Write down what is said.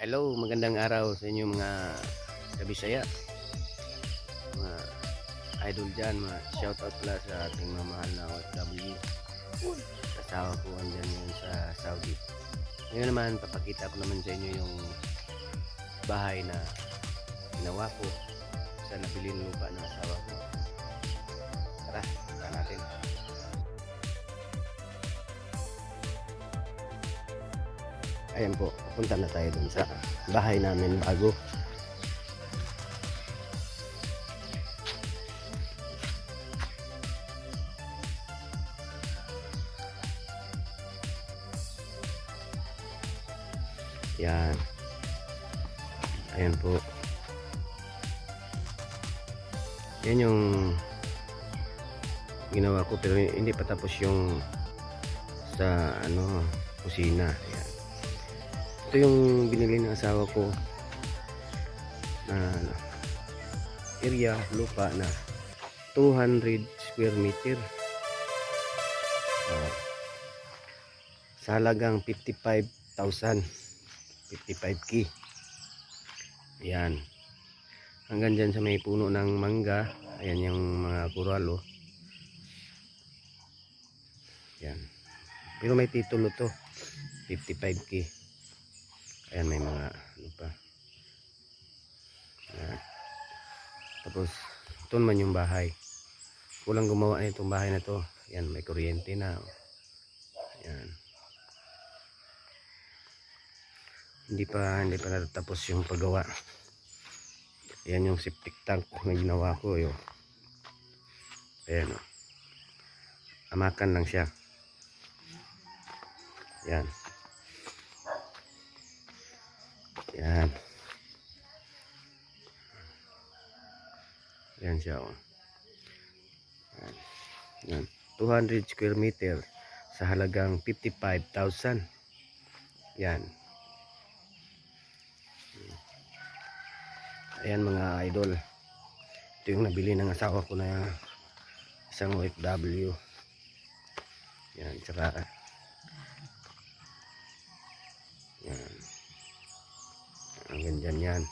Hello, magandang araw sa inyo mga kabisaya, mga idol dyan, mga shoutout pala sa ating mamahal na OFW. Kasawa ko andyan yun sa Saudi. Ngayon naman, papakita ko naman sa inyo yung bahay na ginawa ko sa nabiling lupa ng asawa ko. Tara, punta natin. Ayan po, punta na tayo dun sa bahay namin bago. Yan. Ayan po. Yan yung ginawa ko, pero hindi pa tapos yung sa kusina. Ayan. Ito yung binili ng asawa ko na area, lupa na 200 square meter. Sa halagang 55,000, 55K. Ayan. Hanggang dyan sa may puno ng mangga. Ayan yung mga kuralo. Ayan. Pero may titulo to. 55K. Ayan, may mga ano pa. Ayan. Tapos, ito naman yung bahay. Kulang gumawa na itong bahay na to. Ayan, may kuryente na. Ayan. Hindi pa natatapos yung paggawa. Ayan yung septic tank na ginawa ko. Yun. Ayan o. Amakan lang siya. Ayan. Ayan. Ayan siya o. Ayan. 200 square meter sa halagang 55,000. Ayan. Ayan mga idol. Ito yung nabili ng asawa ko na isang OFW. Yan, tsaka yan. Hanggang dyan yan.